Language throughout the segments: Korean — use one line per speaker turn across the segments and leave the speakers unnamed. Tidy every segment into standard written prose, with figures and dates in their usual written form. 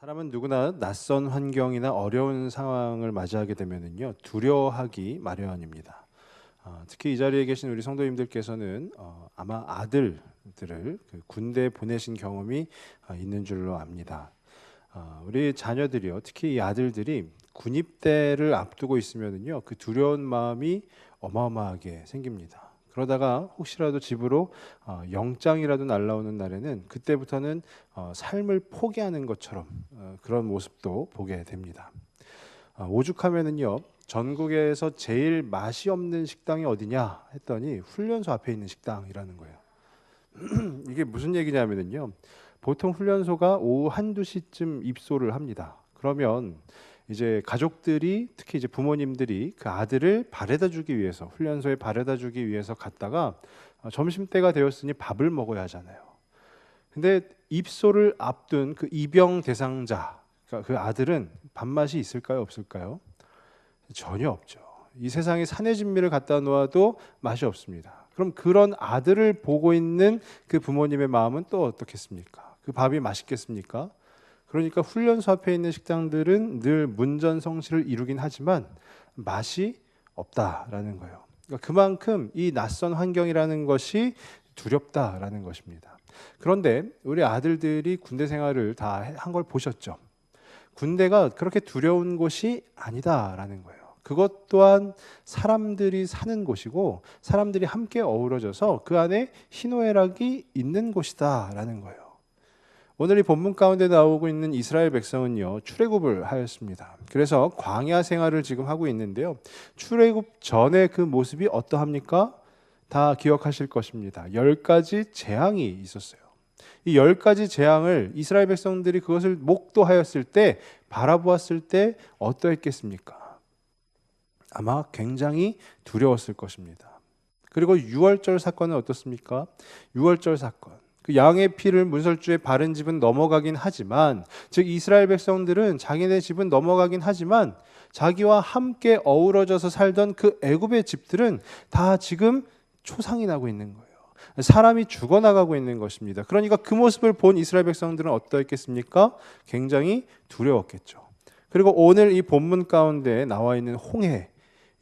사람은 누구나 낯선 환경이나 어려운 상황을 맞이하게 되면은요 두려워하기 마련입니다. 특히 이 자리에 계신 우리 성도님들께서는 아마 아들들을 그 군대에 보내신 경험이 있는 줄로 압니다. 우리 자녀들이요, 특히 이 아들들이 군입대를 앞두고 있으면은요 그 두려운 마음이 어마어마하게 생깁니다. 그러다가 혹시라도 집으로 영장이라도 날라오는 날에는 그때부터는 삶을 포기하는 것처럼 그런 모습도 보게 됩니다. 오죽하면은요 전국에서 제일 맛이 없는 식당이 어디냐 했더니 훈련소 앞에 있는 식당이라는 거예요. 이게 무슨 얘기냐면은요 보통 훈련소가 오후 한두 시쯤 입소를 합니다. 그러면 이제 가족들이, 특히 이제 부모님들이 그 아들을 바래다 주기 위해서, 훈련소에 바래다 주기 위해서 갔다가 점심때가 되었으니 밥을 먹어야 하잖아요. 근데 입소를 앞둔 그 입영 대상자, 그러니까 그 아들은 밥맛이 있을까요, 없을까요? 전혀 없죠. 이 세상에 산의 진미를 갖다 놓아도 맛이 없습니다. 그럼 그런 아들을 보고 있는 그 부모님의 마음은 또 어떻겠습니까? 그 밥이 맛있겠습니까? 그러니까 훈련소 앞에 있는 식당들은 늘 문전성시를 이루긴 하지만 맛이 없다라는 거예요. 그러니까 그만큼 이 낯선 환경이라는 것이 두렵다라는 것입니다. 그런데 우리 아들들이 군대 생활을 다 한 걸 보셨죠? 군대가 그렇게 두려운 곳이 아니다라는 거예요. 그것 또한 사람들이 사는 곳이고 사람들이 함께 어우러져서 그 안에 희노애락이 있는 곳이다라는 거예요. 오늘 이 본문 가운데 나오고 있는 이스라엘 백성은요 출애굽을 하였습니다. 그래서 광야 생활을 지금 하고 있는데요. 출애굽 전에 그 모습이 어떠합니까? 다 기억하실 것입니다. 10가지 재앙이 있었어요. 이 10가지 재앙을 이스라엘 백성들이 그것을 목도하였을 때, 바라보았을 때 어떠했겠습니까? 아마 굉장히 두려웠을 것입니다. 그리고 유월절 사건은 어떻습니까? 유월절 사건, 그 양의 피를 문설주에 바른 집은 넘어가긴 하지만, 즉 이스라엘 백성들은 자기네 집은 넘어가긴 하지만 자기와 함께 어우러져서 살던 그 애굽의 집들은 다 지금 초상이 나고 있는 거예요. 사람이 죽어나가고 있는 것입니다. 그러니까 그 모습을 본 이스라엘 백성들은 어떠했겠습니까? 굉장히 두려웠겠죠. 그리고 오늘 이 본문 가운데 나와 있는 홍해,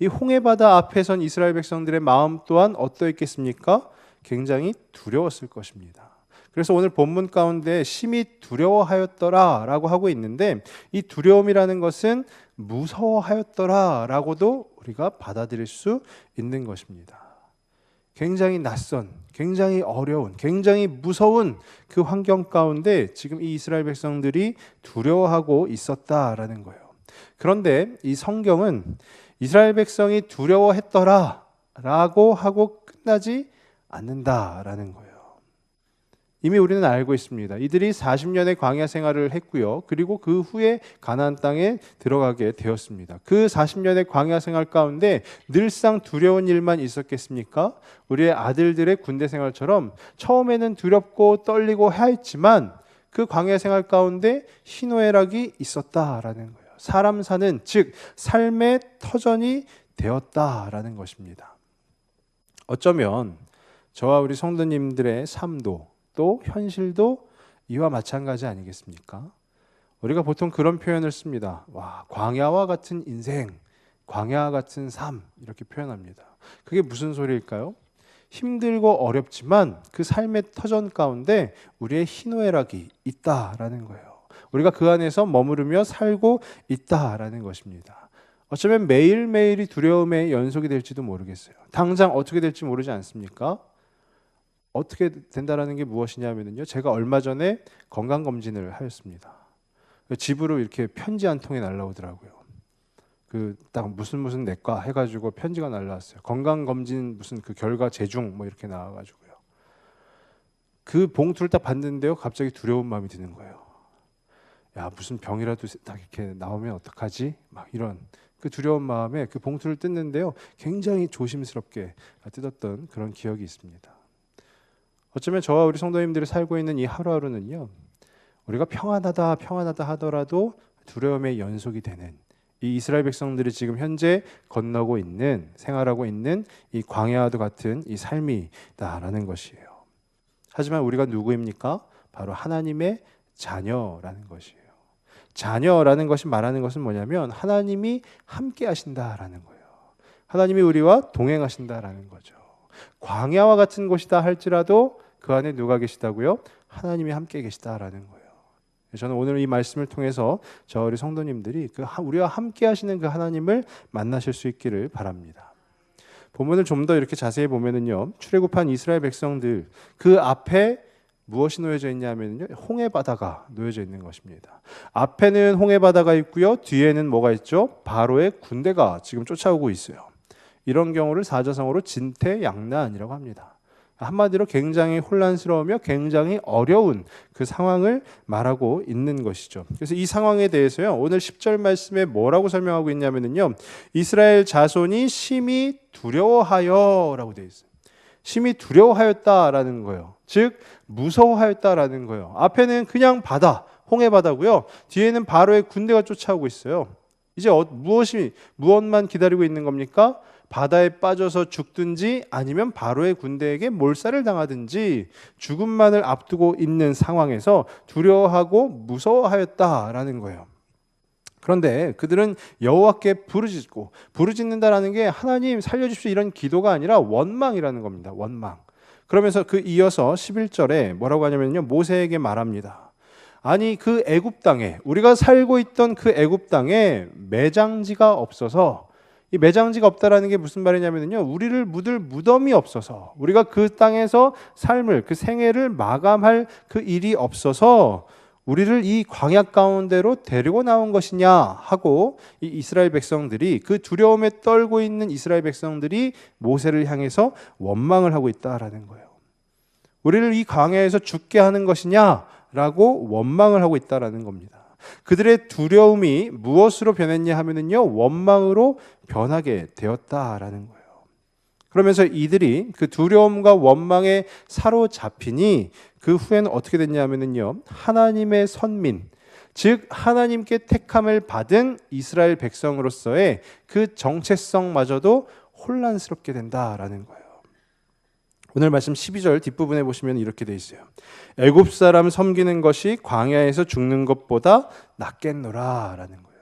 이 홍해바다 앞에 선 이스라엘 백성들의 마음 또한 어떠했겠습니까? 굉장히 두려웠을 것입니다. 그래서 오늘 본문 가운데 심히 두려워하였더라라고 하고 있는데, 이 두려움이라는 것은 무서워하였더라라고도 우리가 받아들일 수 있는 것입니다. 굉장히 낯선, 굉장히 어려운, 굉장히 무서운 그 환경 가운데 지금 이 이스라엘 백성들이 두려워하고 있었다라는 거예요. 그런데 이 성경은 이스라엘 백성이 두려워했더라라고 하고 끝나지 않는다라는 거예요. 이미 우리는 알고 있습니다. 이들이 40년의 광야 생활을 했고요. 그리고 그 후에 가나안 땅에 들어가게 되었습니다. 그 40년의 광야 생활 가운데 늘상 두려운 일만 있었겠습니까? 우리의 아들들의 군대 생활처럼 처음에는 두렵고 떨리고 하였지만 그 광야 생활 가운데 희노애락이 있었다라는 거예요. 사람 사는, 즉 삶의 터전이 되었다라는 것입니다. 어쩌면 저와 우리 성도님들의 삶도 또 현실도 이와 마찬가지 아니겠습니까? 우리가 보통 그런 표현을 씁니다. 와, 광야와 같은 인생, 광야와 같은 삶, 이렇게 표현합니다. 그게 무슨 소리일까요? 힘들고 어렵지만 그 삶의 터전 가운데 우리의 희노애락이 있다라는 거예요. 우리가 그 안에서 머무르며 살고 있다라는 것입니다. 어쩌면 매일매일이 두려움의 연속이 될지도 모르겠어요. 당장 어떻게 될지 모르지 않습니까? 어떻게 된다라는 게 무엇이냐면요, 제가 얼마 전에 건강검진을 하였습니다. 집으로 이렇게 편지 한 통이 날라오더라고요. 그 딱 무슨 내과 해가지고 편지가 날라왔어요. 건강검진 무슨 그 결과 재중 뭐 이렇게 나와가지고요. 그 봉투를 딱 봤는데요, 갑자기 두려운 마음이 드는 거예요. 야, 무슨 병이라도 딱 이렇게 나오면 어떡하지? 막 이런 그 두려운 마음에 그 봉투를 뜯는데요, 굉장히 조심스럽게 뜯었던 그런 기억이 있습니다. 어쩌면 저와 우리 성도님들이 살고 있는 이 하루하루는요, 우리가 평안하다 하더라도 두려움의 연속이 되는 이 이스라엘 백성들이 지금 현재 건너고 있는, 생활하고 있는 이 광야와도 같은 이 삶이다라는 것이에요. 하지만 우리가 누구입니까? 바로 하나님의 자녀라는 것이에요. 자녀라는 것이 말하는 것은 뭐냐면 하나님이 함께 하신다라는 거예요. 하나님이 우리와 동행하신다라는 거죠. 광야와 같은 곳이다 할지라도 그 안에 누가 계시다고요? 하나님이 함께 계시다라는 거예요. 저는 오늘 이 말씀을 통해서 우리 성도님들이 우리와 함께 하시는 그 하나님을 만나실 수 있기를 바랍니다. 본문을 좀 더 이렇게 자세히 보면은요, 출애굽한 이스라엘 백성들 그 앞에 무엇이 놓여져 있냐면요, 홍해 바다가 놓여져 있는 것입니다. 앞에는 홍해 바다가 있고요, 뒤에는 뭐가 있죠? 바로의 군대가 지금 쫓아오고 있어요. 이런 경우를 사자성어로 진퇴양난이라고 합니다. 한마디로 굉장히 혼란스러우며 굉장히 어려운 그 상황을 말하고 있는 것이죠. 그래서 이 상황에 대해서요, 오늘 10절 말씀에 뭐라고 설명하고 있냐면요, 이스라엘 자손이 심히 두려워하여라고 되어 있어요. 심히 두려워하였다라는 거예요. 즉 무서워하였다라는 거예요. 앞에는 그냥 바다, 홍해 바다고요. 뒤에는 바로의 군대가 쫓아오고 있어요. 이제 무엇만 기다리고 있는 겁니까? 바다에 빠져서 죽든지 아니면 바로의 군대에게 몰살을 당하든지 죽음만을 앞두고 있는 상황에서 두려워하고 무서워하였다라는 거예요. 그런데 그들은 여호와께 부르짖는다라는 게 하나님 살려주십시오 이런 기도가 아니라 원망이라는 겁니다. 원망. 그러면서 이어서 11절에 뭐라고 하냐면요, 모세에게 말합니다. 아니 그 애굽 땅에, 우리가 살고 있던 그 애굽 땅에 매장지가 없어서, 이 매장지가 없다라는 게 무슨 말이냐면요, 우리를 묻을 무덤이 없어서, 우리가 그 땅에서 삶을, 그 생애를 마감할 그 일이 없어서 우리를 이 광야 가운데로 데리고 나온 것이냐 하고, 이 이스라엘 백성들이, 그 두려움에 떨고 있는 이스라엘 백성들이 모세를 향해서 원망을 하고 있다라는 거예요. 우리를 이 광야에서 죽게 하는 것이냐라고 원망을 하고 있다라는 겁니다. 그들의 두려움이 무엇으로 변했냐 하면은요, 원망으로 변하게 되었다라는 거예요. 그러면서 이들이 그 두려움과 원망에 사로잡히니 그 후에는 어떻게 됐냐 하면은요, 하나님의 선민, 즉 하나님께 택함을 받은 이스라엘 백성으로서의 그 정체성마저도 혼란스럽게 된다라는 거예요. 오늘 말씀 12절 뒷부분에 보시면 이렇게 돼 있어요. 애굽 사람 섬기는 것이 광야에서 죽는 것보다 낫겠노라 라는 거예요.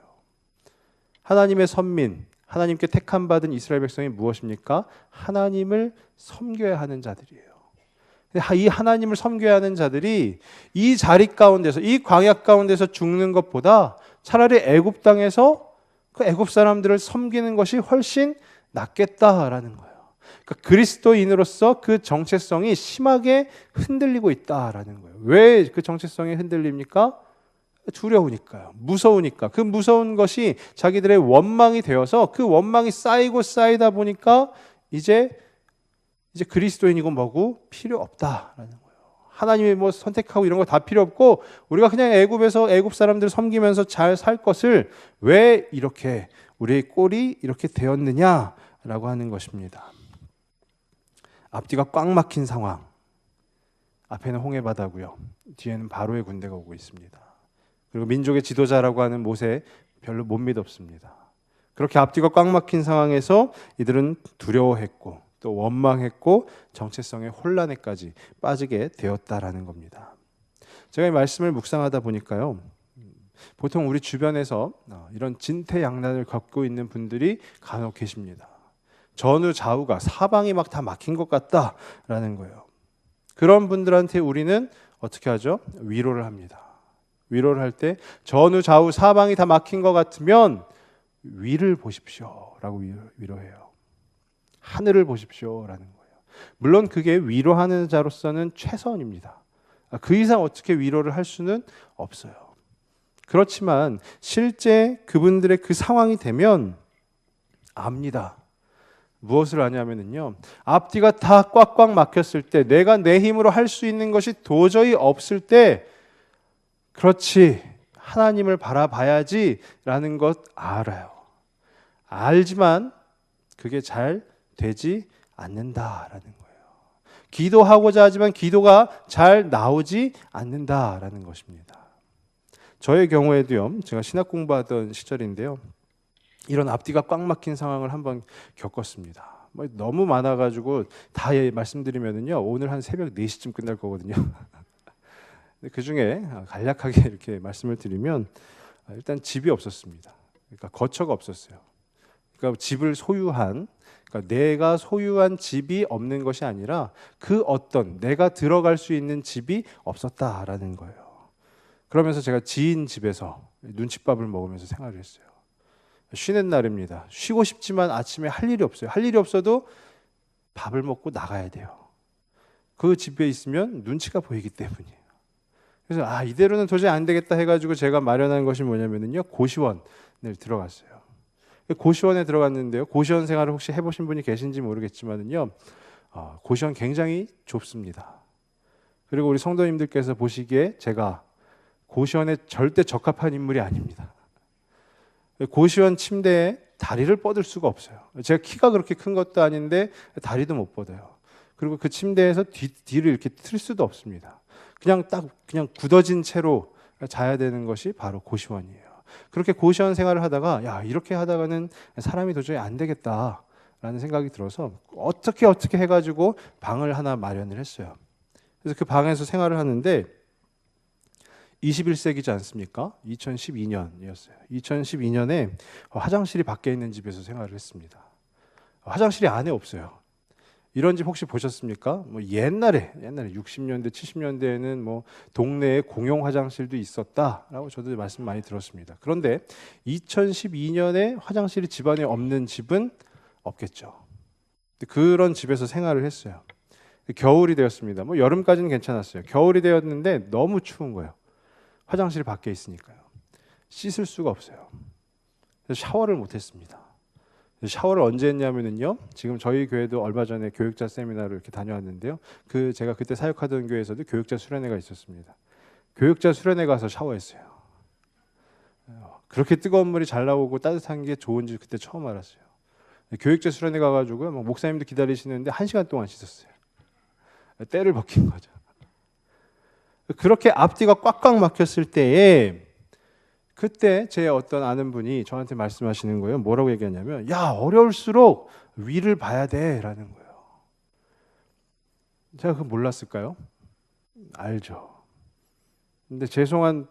하나님의 선민, 하나님께 택함 받은 이스라엘 백성이 무엇입니까? 하나님을 섬겨야 하는 자들이에요. 이 하나님을 섬겨야 하는 자들이 이 자리 가운데서, 이 광야 가운데서 죽는 것보다 차라리 애굽 땅에서 그 애굽 사람들을 섬기는 것이 훨씬 낫겠다라는 거예요. 그러니까 그리스도인으로서 그 정체성이 심하게 흔들리고 있다라는 거예요. 왜 그 정체성이 흔들립니까? 두려우니까요. 무서우니까. 그 무서운 것이 자기들의 원망이 되어서 그 원망이 쌓이고 쌓이다 보니까 이제 그리스도인이고 뭐고 필요 없다라는 거예요. 하나님이 뭐 선택하고 이런 거 다 필요 없고 우리가 그냥 애굽에서 애굽 사람들을 섬기면서 잘 살 것을 왜 이렇게 우리의 꼴이 이렇게 되었느냐라고 하는 것입니다. 앞뒤가 꽉 막힌 상황. 앞에는 홍해 바다고요. 뒤에는 바로의 군대가 오고 있습니다. 그리고 민족의 지도자라고 하는 모세 별로 못 믿었습니다. 그렇게 앞뒤가 꽉 막힌 상황에서 이들은 두려워했고 또 원망했고 정체성의 혼란에까지 빠지게 되었다라는 겁니다. 제가 이 말씀을 묵상하다 보니까요, 보통 우리 주변에서 이런 진퇴양난을 겪고 있는 분들이 간혹 계십니다. 전후 좌우가 사방이 막 다 막힌 것 같다라는 거예요. 그런 분들한테 우리는 어떻게 하죠? 위로를 합니다. 위로를 할 때 전후 좌우 사방이 다 막힌 것 같으면 위를 보십시오라고 위로해요. 하늘을 보십시오라는 거예요. 물론 그게 위로하는 자로서는 최선입니다. 그 이상 어떻게 위로를 할 수는 없어요. 그렇지만 실제 그분들의 그 상황이 되면 압니다. 무엇을 하냐면요, 앞뒤가 다 꽉꽉 막혔을 때, 내가 내 힘으로 할 수 있는 것이 도저히 없을 때, 그렇지, 하나님을 바라봐야지 라는 것 알아요. 알지만 그게 잘 되지 않는다라는 거예요. 기도하고자 하지만 기도가 잘 나오지 않는다라는 것입니다. 저의 경우에도요, 제가 신학 공부하던 시절인데요, 이런 앞뒤가 꽉 막힌 상황을 한번 겪었습니다. 너무 많아가지고 다 말씀드리면은요, 오늘 한 새벽 4시쯤 끝날 거거든요. 그 중에 간략하게 이렇게 말씀을 드리면, 일단 집이 없었습니다. 그러니까 거처가 없었어요. 그러니까 집을 소유한, 그러니까 내가 소유한 집이 없는 것이 아니라 그 어떤 내가 들어갈 수 있는 집이 없었다라는 거예요. 그러면서 제가 지인 집에서 눈칫밥을 먹으면서 생활을 했어요. 쉬는 날입니다. 쉬고 싶지만 아침에 할 일이 없어요. 할 일이 없어도 밥을 먹고 나가야 돼요. 그 집에 있으면 눈치가 보이기 때문이에요. 그래서 이대로는 도저히 안 되겠다 해가지고 제가 마련한 것이 뭐냐면요, 고시원을 들어갔어요. 고시원에 들어갔는데요, 고시원 생활을 혹시 해보신 분이 계신지 모르겠지만은요, 고시원 굉장히 좁습니다. 그리고 우리 성도님들께서 보시기에 제가 고시원에 절대 적합한 인물이 아닙니다. 고시원 침대에 다리를 뻗을 수가 없어요. 제가 키가 그렇게 큰 것도 아닌데 다리도 못 뻗어요. 그리고 그 침대에서 뒤를 이렇게 틀 수도 없습니다. 그냥 굳어진 채로 자야 되는 것이 바로 고시원이에요. 그렇게 고시원 생활을 하다가 이렇게 하다가는 사람이 도저히 안 되겠다라는 생각이 들어서 어떻게 해가지고 방을 하나 마련을 했어요. 그래서 그 방에서 생활을 하는데 21세기지 않습니까? 2012년이었어요. 2012년에 화장실이 밖에 있는 집에서 생활을 했습니다. 화장실이 안에 없어요. 이런 집 혹시 보셨습니까? 옛날에 60년대, 70년대에는 동네에 공용 화장실도 있었다라고 저도 말씀 많이 들었습니다. 그런데 2012년에 화장실이 집안에 없는 집은 없겠죠. 그런 집에서 생활을 했어요. 겨울이 되었습니다. 여름까지는 괜찮았어요. 겨울이 되었는데 너무 추운 거예요. 화장실이 밖에 있으니까요. 씻을 수가 없어요. 그래서 샤워를 못했습니다. 샤워를 언제 했냐면요, 지금 저희 교회도 얼마 전에 교육자 세미나를 이렇게 다녀왔는데요, 제가 그때 사역하던 교회에서도 교육자 수련회가 있었습니다. 교육자 수련회 가서 샤워했어요. 그렇게 뜨거운 물이 잘 나오고 따뜻한 게 좋은지 그때 처음 알았어요. 교육자 수련회 가가지고 목사님도 기다리시는데 1시간 동안 씻었어요. 때를 벗긴 거죠. 그렇게 앞뒤가 꽉꽉 막혔을 때에 그때 제 어떤 아는 분이 저한테 말씀하시는 거예요. 뭐라고 얘기하냐면, 어려울수록 위를 봐야 돼 라는 거예요. 제가 그거 몰랐을까요? 알죠. 근데 죄송한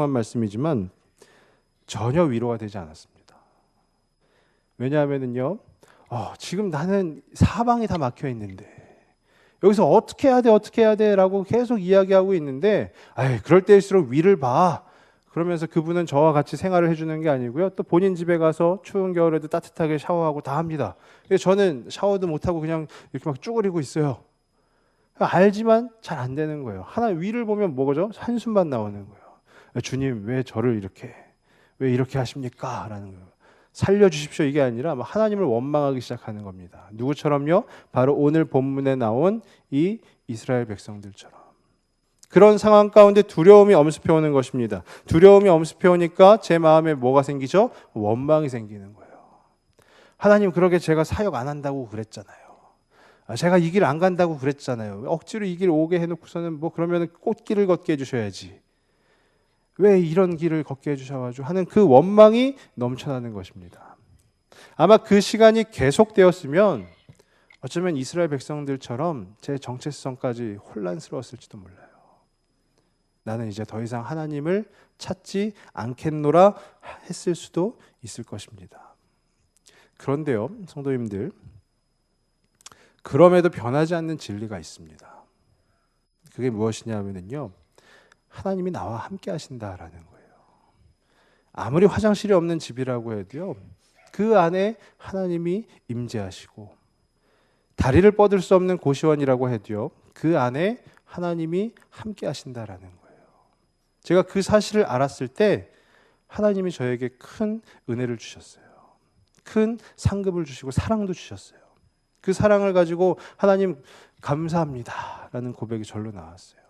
말씀이지만 전혀 위로가 되지 않았습니다. 왜냐하면요, 지금 나는 사방이 다 막혀 있는데 여기서 어떻게 해야 돼 라고 계속 이야기하고 있는데, 그럴 때일수록 위를 봐. 그러면서 그분은 저와 같이 생활을 해주는 게 아니고요, 또 본인 집에 가서 추운 겨울에도 따뜻하게 샤워하고 다 합니다. 저는 샤워도 못하고 그냥 이렇게 막 쭈그리고 있어요. 알지만 잘 안 되는 거예요. 하나 위를 보면 뭐죠? 한숨만 나오는 거예요. 주님, 왜 이렇게 하십니까? 라는 거예요. 살려주십시오 이게 아니라 하나님을 원망하기 시작하는 겁니다. 누구처럼요? 바로 오늘 본문에 나온 이 이스라엘 백성들처럼. 그런 상황 가운데 두려움이 엄습해 오는 것입니다. 두려움이 엄습해 오니까 제 마음에 뭐가 생기죠? 원망이 생기는 거예요. 하나님, 그러게 제가 사역 안 한다고 그랬잖아요. 제가 이 길 안 간다고 그랬잖아요. 억지로 이 길 오게 해놓고서는 그러면 꽃길을 걷게 해주셔야지. 왜 이런 길을 걷게 해주셔가지고 하는 그 원망이 넘쳐나는 것입니다. 아마 그 시간이 계속되었으면 어쩌면 이스라엘 백성들처럼 제 정체성까지 혼란스러웠을지도 몰라요. 나는 이제 더 이상 하나님을 찾지 않겠노라 했을 수도 있을 것입니다. 그런데요, 성도님들, 그럼에도 변하지 않는 진리가 있습니다. 그게 무엇이냐면요, 하나님이 나와 함께 하신다라는 거예요. 아무리 화장실이 없는 집이라고 해도요, 그 안에 하나님이 임재하시고, 다리를 뻗을 수 없는 고시원이라고 해도요, 그 안에 하나님이 함께 하신다라는 거예요. 제가 그 사실을 알았을 때 하나님이 저에게 큰 은혜를 주셨어요. 큰 상급을 주시고 사랑도 주셨어요. 그 사랑을 가지고 하나님 감사합니다 라는 고백이 절로 나왔어요.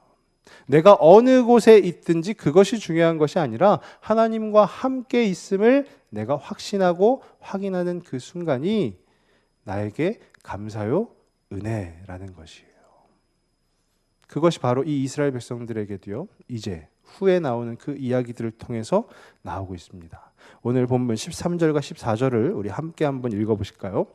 내가 어느 곳에 있든지 그것이 중요한 것이 아니라 하나님과 함께 있음을 내가 확신하고 확인하는 그 순간이 나에게 감사요 은혜라는 것이에요. 그것이 바로 이 이스라엘 백성들에게도요, 이제 후에 나오는 그 이야기들을 통해서 나오고 있습니다. 오늘 본문 13절과 14절을 우리 함께 한번 읽어보실까요?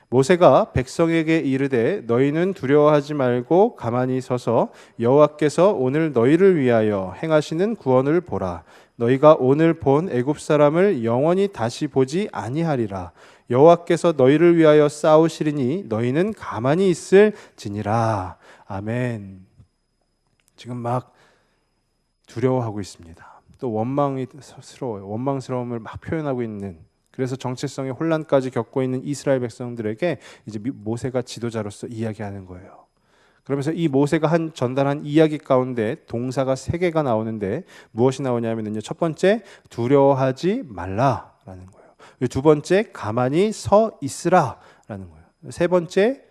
모세가 백성에게 이르되 너희는 두려워하지 말고 가만히 서서 여호와께서 오늘 너희를 위하여 행하시는 구원을 보라. 너희가 오늘 본 애굽 사람을 영원히 다시 보지 아니하리라. 여호와께서 너희를 위하여 싸우시리니 너희는 가만히 있을지니라. 아멘. 지금 막 두려워하고 있습니다. 또 원망스러움을 막 표현하고 있는, 그래서 정체성의 혼란까지 겪고 있는 이스라엘 백성들에게 이제 모세가 지도자로서 이야기하는 거예요. 그러면서 이 모세가 전달한 이야기 가운데 동사가 3개가 나오는데 무엇이 나오냐면요. 첫 번째, 두려워하지 말라라는 거예요. 두 번째, 가만히 서 있으라라는 거예요. 세 번째,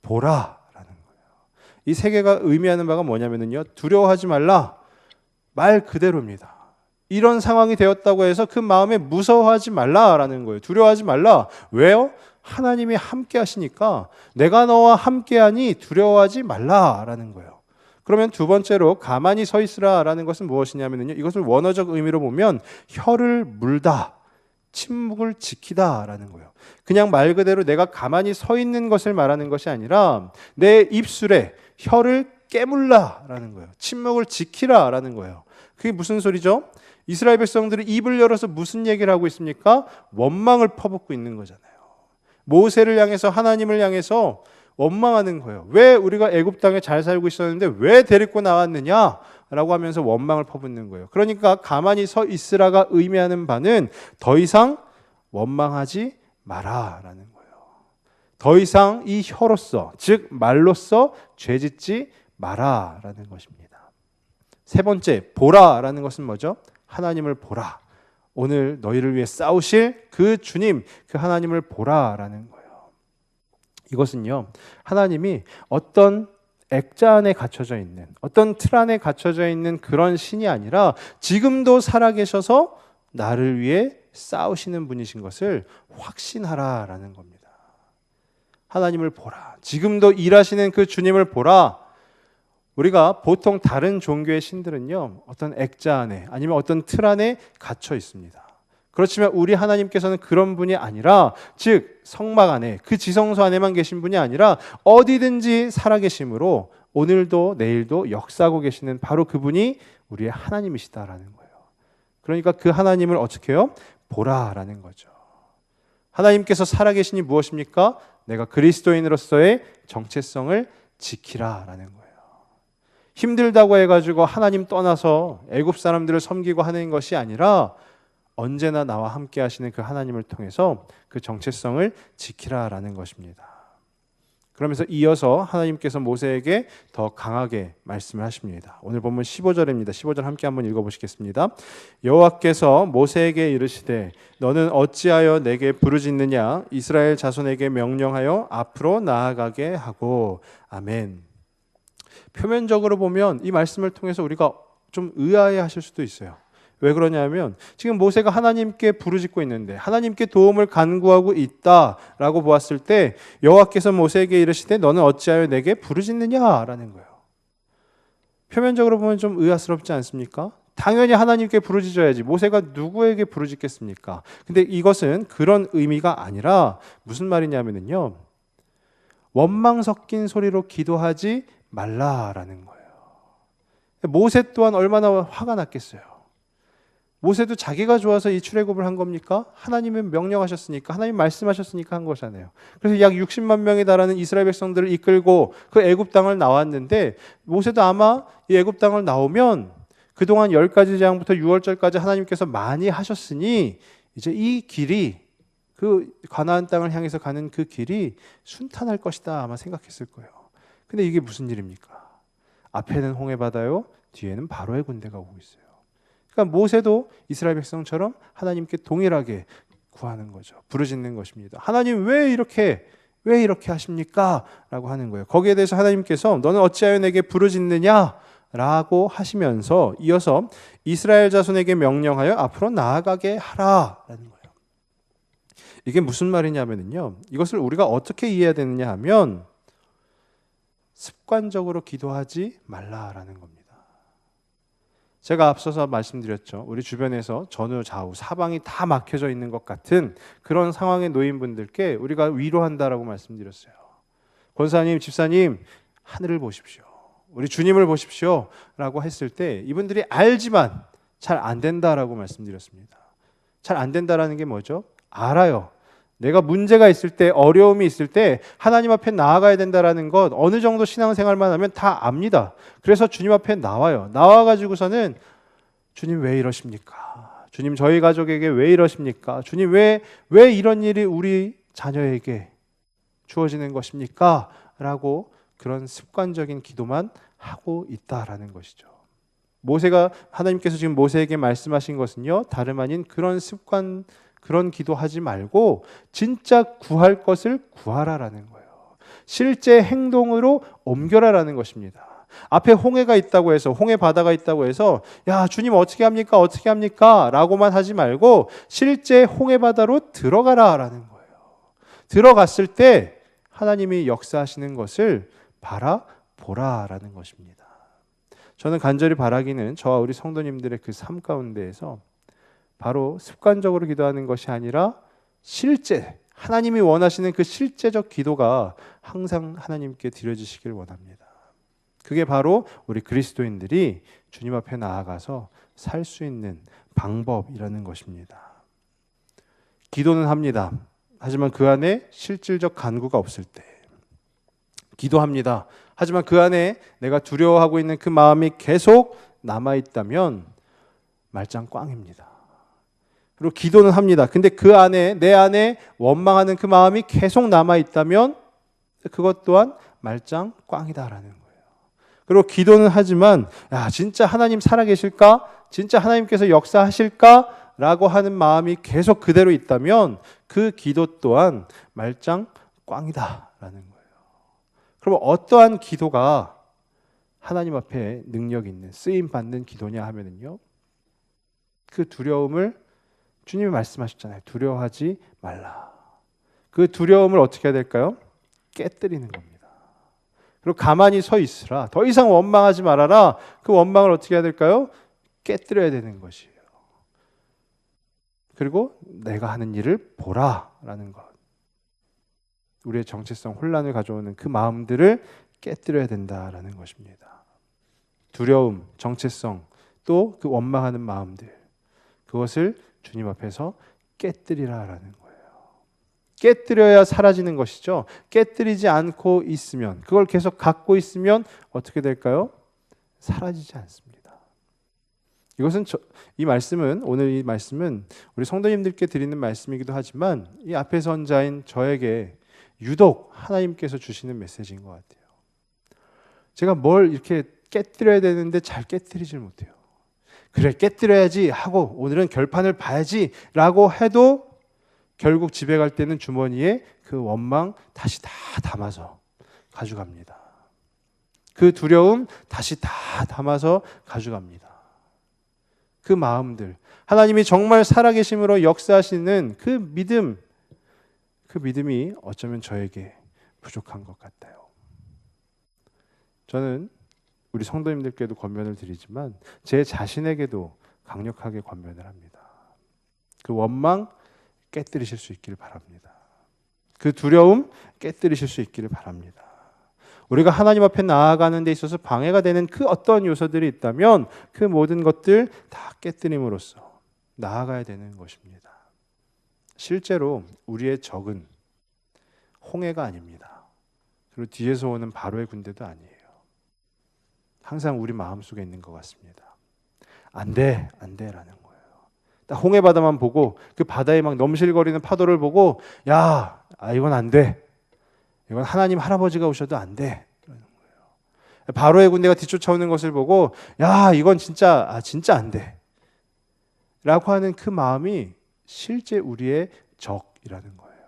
보라라는 거예요. 이 3개가 의미하는 바가 뭐냐면요. 두려워하지 말라, 말 그대로입니다. 이런 상황이 되었다고 해서 그 마음에 무서워하지 말라라는 거예요. 두려워하지 말라. 왜요? 하나님이 함께 하시니까 내가 너와 함께하니 두려워하지 말라라는 거예요. 그러면 두 번째로 가만히 서 있으라라는 것은 무엇이냐면요. 이것을 원어적 의미로 보면 혀를 물다, 침묵을 지키다라는 거예요. 그냥 말 그대로 내가 가만히 서 있는 것을 말하는 것이 아니라 내 입술에 혀를 깨물라라는 거예요. 침묵을 지키라라는 거예요. 그게 무슨 소리죠? 이스라엘 백성들이 입을 열어서 무슨 얘기를 하고 있습니까? 원망을 퍼붓고 있는 거잖아요. 모세를 향해서, 하나님을 향해서 원망하는 거예요. 왜 우리가 애굽 땅에 잘 살고 있었는데 왜 데리고 나왔느냐? 라고 하면서 원망을 퍼붓는 거예요. 그러니까 가만히 서 있으라가 의미하는 바는 더 이상 원망하지 마라라는 거예요. 더 이상 이 혀로서, 즉 말로서 죄짓지 마라라는 것입니다. 세 번째, 보라라는 것은 뭐죠? 하나님을 보라. 오늘 너희를 위해 싸우실 그 주님, 그 하나님을 보라라는 거예요. 이것은요, 하나님이 어떤 액자 안에 갇혀져 있는, 어떤 틀 안에 갇혀져 있는 그런 신이 아니라 지금도 살아계셔서 나를 위해 싸우시는 분이신 것을 확신하라라는 겁니다. 하나님을 보라. 지금도 일하시는 그 주님을 보라. 우리가 보통 다른 종교의 신들은요, 어떤 액자 안에 아니면 어떤 틀 안에 갇혀 있습니다. 그렇지만 우리 하나님께서는 그런 분이 아니라, 즉 성막 안에, 그 지성소 안에만 계신 분이 아니라 어디든지 살아계심으로 오늘도 내일도 역사하고 계시는 바로 그분이 우리의 하나님이시다라는 거예요. 그러니까 그 하나님을 어떻게 해요? 보라라는 거죠. 하나님께서 살아계시니 무엇입니까? 내가 그리스도인으로서의 정체성을 지키라라는 거예요. 힘들다고 해가지고 하나님 떠나서 애굽 사람들을 섬기고 하는 것이 아니라 언제나 나와 함께 하시는 그 하나님을 통해서 그 정체성을 지키라라는 것입니다. 그러면서 이어서 하나님께서 모세에게 더 강하게 말씀을 하십니다. 오늘 본문 15절입니다. 15절 함께 한번 읽어보시겠습니다. 여호와께서 모세에게 이르시되 너는 어찌하여 내게 부르짖느냐? 이스라엘 자손에게 명령하여 앞으로 나아가게 하고. 아멘. 표면적으로 보면 이 말씀을 통해서 우리가 좀 의아해 하실 수도 있어요. 왜 그러냐면 지금 모세가 하나님께 부르짖고 있는데 하나님께 도움을 간구하고 있다라고 보았을 때 여호와께서 모세에게 이르시되 너는 어찌하여 내게 부르짖느냐라는 거예요. 표면적으로 보면 좀 의아스럽지 않습니까? 당연히 하나님께 부르짖어야지. 모세가 누구에게 부르짖겠습니까? 근데 이것은 그런 의미가 아니라 무슨 말이냐면요, 원망 섞인 소리로 기도하지 말라라는 거예요. 모세 또한 얼마나 화가 났겠어요. 모세도 자기가 좋아서 이 출애굽을 한 겁니까? 하나님이 명령하셨으니까, 하나님 말씀하셨으니까 한 거잖아요. 그래서 약 60만 명에 달하는 이스라엘 백성들을 이끌고 그 애굽 땅을 나왔는데, 모세도 아마 이 애굽 땅을 나오면 그동안 10가지 재앙부터 6월절까지 하나님께서 많이 하셨으니 이제 이 길이, 그 가나안 땅을 향해서 가는 그 길이 순탄할 것이다 아마 생각했을 거예요. 근데 이게 무슨 일입니까? 앞에는 홍해 바다요, 뒤에는 바로의 군대가 오고 있어요. 그러니까 모세도 이스라엘 백성처럼 하나님께 동일하게 구하는 거죠. 부르짖는 것입니다. 하나님 왜 이렇게 하십니까? 라고 하는 거예요. 거기에 대해서 하나님께서 너는 어찌하여 내게 부르짖느냐? 라고 하시면서 이어서 이스라엘 자손에게 명령하여 앞으로 나아가게 하라라는 거예요. 이게 무슨 말이냐면요, 이것을 우리가 어떻게 이해해야 되느냐 하면 습관적으로 기도하지 말라라는 겁니다. 제가 앞서서 말씀드렸죠. 우리 주변에서 전후 좌우 사방이 다 막혀져 있는 것 같은 그런 상황의 노인분들께 우리가 위로한다라고 말씀드렸어요. 권사님, 집사님, 하늘을 보십시오. 우리 주님을 보십시오. 라고 했을 때 이분들이 알지만 잘 안 된다라고 말씀드렸습니다. 잘 안 된다라는 게 뭐죠? 알아요. 내가 문제가 있을 때, 어려움이 있을 때 하나님 앞에 나아가야 된다라는 것 어느 정도 신앙생활만 하면 다 압니다. 그래서 주님 앞에 나와요. 나와가지고서는 주님 왜 이러십니까? 주님 저희 가족에게 왜 이러십니까? 주님 왜 이런 일이 우리 자녀에게 주어지는 것입니까? 라고 그런 습관적인 기도만 하고 있다라는 것이죠. 하나님께서 지금 모세에게 말씀하신 것은요, 다름 아닌 그런 습관, 그런 기도하지 말고 진짜 구할 것을 구하라라는 거예요. 실제 행동으로 옮겨라라는 것입니다. 앞에 홍해가 있다고 해서, 홍해 바다가 있다고 해서 야 주님 어떻게 합니까? 어떻게 합니까? 라고만 하지 말고 실제 홍해 바다로 들어가라라는 거예요. 들어갔을 때 하나님이 역사하시는 것을 바라보라라는 것입니다. 저는 간절히 바라기는 저와 우리 성도님들의 그 삶 가운데에서 바로 습관적으로 기도하는 것이 아니라 실제 하나님이 원하시는 그 실제적 기도가 항상 하나님께 드려지시길 원합니다. 그게 바로 우리 그리스도인들이 주님 앞에 나아가서 살 수 있는 방법이라는 것입니다. 기도는 합니다. 하지만 그 안에 실질적 간구가 없을 때 기도합니다. 하지만 그 안에 내가 두려워하고 있는 그 마음이 계속 남아있다면 말짱 꽝입니다. 그리고 기도는 합니다. 근데 그 안에 내 안에 원망하는 그 마음이 계속 남아있다면 그것 또한 말짱 꽝이다라는 거예요. 그리고 기도는 하지만 야 진짜 하나님 살아계실까? 진짜 하나님께서 역사하실까? 라고 하는 마음이 계속 그대로 있다면 그 기도 또한 말짱 꽝이다라는 거예요. 그럼 어떠한 기도가 하나님 앞에 능력 있는 쓰임 받는 기도냐 하면은요, 그 두려움을 주님이 말씀하셨잖아요. 두려워하지 말라. 그 두려움을 어떻게 해야 될까요? 깨뜨리는 겁니다. 그리고 가만히 서 있으라. 더 이상 원망하지 말아라. 그 원망을 어떻게 해야 될까요? 깨뜨려야 되는 것이에요. 그리고 내가 하는 일을 보라라는 것. 우리의 정체성 혼란을 가져오는 그 마음들을 깨뜨려야 된다라는 것입니다. 두려움, 정체성, 또 그 원망하는 마음들, 그것을 주님 앞에서 깨뜨리라라는 거예요. 깨뜨려야 사라지는 것이죠. 깨뜨리지 않고 있으면, 그걸 계속 갖고 있으면 어떻게 될까요? 사라지지 않습니다. 오늘 이 말씀은 우리 성도님들께 드리는 말씀이기도 하지만 이 앞에 선자인 저에게 유독 하나님께서 주시는 메시지인 것 같아요. 제가 뭘 이렇게 깨뜨려야 되는데 잘 깨뜨리질 못해요. 그래 깨뜨려야지 하고 오늘은 결판을 봐야지 라고 해도 결국 집에 갈 때는 주머니에 그 원망 다시 다 담아서 가져갑니다. 그 두려움 다시 다 담아서 가져갑니다. 그 마음들, 하나님이 정말 살아계심으로 역사하시는 그 믿음이 어쩌면 저에게 부족한 것 같아요. 저는 우리 성도님들께도 권면을 드리지만 제 자신에게도 강력하게 권면을 합니다. 그 원망 깨뜨리실 수 있기를 바랍니다. 그 두려움 깨뜨리실 수 있기를 바랍니다. 우리가 하나님 앞에 나아가는 데 있어서 방해가 되는 그 어떤 요소들이 있다면 그 모든 것들 다 깨뜨림으로써 나아가야 되는 것입니다. 실제로 우리의 적은 홍해가 아닙니다. 그리고 뒤에서 오는 바로의 군대도 아니에요. 항상 우리 마음속에 있는 것 같습니다. 안 돼, 안 돼라는 거예요. 딱 홍해 바다만 보고 그 바다에 막 넘실거리는 파도를 보고 이건 안 돼. 이건 하나님 할아버지가 오셔도 안 돼. 그러는 거예요. 바로의 군대가 뒤쫓아오는 것을 보고 이건 진짜 안 돼. 라고 하는 그 마음이 실제 우리의 적이라는 거예요.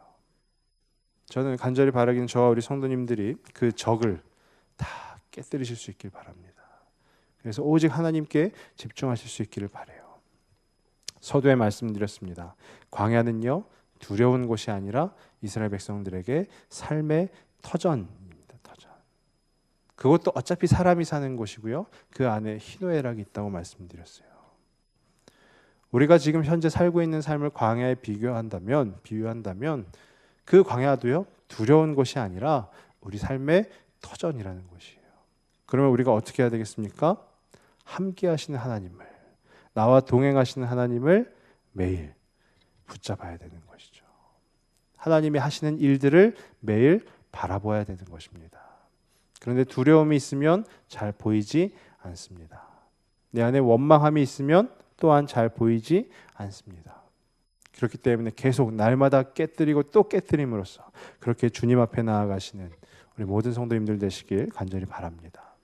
저는 간절히 바라기는 저와 우리 성도님들이 그 적을 다 깨뜨리실 수 있길 바랍니다. 그래서 오직 하나님께 집중하실 수 있기를 바라요. 서두에 말씀드렸습니다. 광야는요 두려운 곳이 아니라 이스라엘 백성들에게 삶의 터전입니다. 터전. 그것도 어차피 사람이 사는 곳이고요. 그 안에 희노애락이 있다고 말씀드렸어요. 우리가 지금 현재 살고 있는 삶을 광야에 비유한다면 그 광야도요, 두려운 곳이 아니라 우리 삶의 터전이라는 것이에요. 그러면 우리가 어떻게 해야 되겠습니까? 함께 하시는 하나님을, 나와 동행하시는 하나님을 매일 붙잡아야 되는 것이죠. 하나님이 하시는 일들을 매일 바라봐야 되는 것입니다. 그런데 두려움이 있으면 잘 보이지 않습니다. 내 안에 원망함이 있으면 또한 잘 보이지 않습니다. 그렇기 때문에 계속 날마다 깨뜨리고 또 깨뜨림으로써 그렇게 주님 앞에 나아가시는 우리 모든 성도님들 되시길 간절히 바랍니다.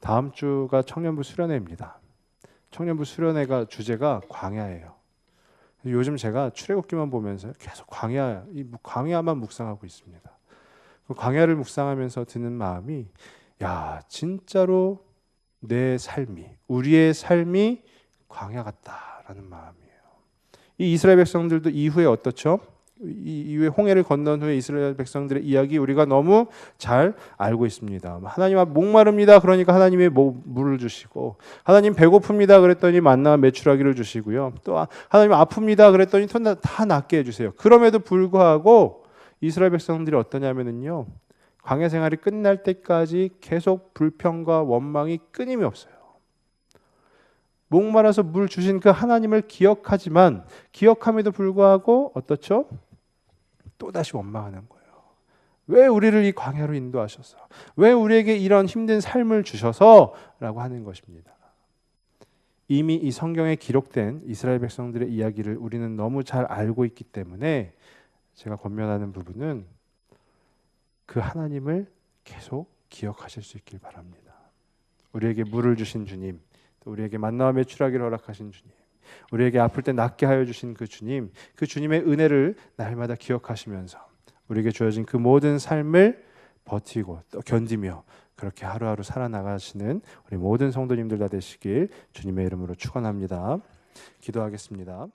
다음 주가 청년부 수련회입니다. 청년부 수련회가 주제가 광야예요. 요즘 제가 출애굽기만 보면서 계속 광야만 묵상하고 있습니다. 그 광야를 묵상하면서 드는 마음이, 야, 진짜로 내 삶이, 우리의 삶이 광야 같다라는 마음이에요. 이 이스라엘 백성들도 이후에 어떻죠? 이후에 홍해를 건넌 후에 이스라엘 백성들의 이야기 우리가 너무 잘 알고 있습니다. 하나님 앞 목마릅니다. 그러니까 하나님이 물을 주시고, 하나님 배고픕니다. 그랬더니 만나와 메추라기를 주시고요. 또 하나님 아픕니다. 그랬더니 다 낫게 해주세요. 그럼에도 불구하고 이스라엘 백성들이 어떠냐면요, 광야 생활이 끝날 때까지 계속 불평과 원망이 끊임이 없어요. 목말라서 물 주신 그 하나님을 기억하지만 기억함에도 불구하고 어떻죠? 또다시 원망하는 거예요. 왜 우리를 이 광야로 인도하셔서, 왜 우리에게 이런 힘든 삶을 주셔서 라고 하는 것입니다. 이미 이 성경에 기록된 이스라엘 백성들의 이야기를 우리는 너무 잘 알고 있기 때문에 제가 권면하는 부분은 그 하나님을 계속 기억하실 수 있길 바랍니다. 우리에게 물을 주신 주님, 또 우리에게 만나와 메추라기를 허락하신 주님, 우리에게 아플 때 낫게 하여 주신 그 주님, 그 주님의 은혜를 날마다 기억하시면서 우리에게 주어진 그 모든 삶을 버티고 또 견디며 그렇게 하루하루 살아나가시는 우리 모든 성도님들 다 되시길 주님의 이름으로 축원합니다. 기도하겠습니다.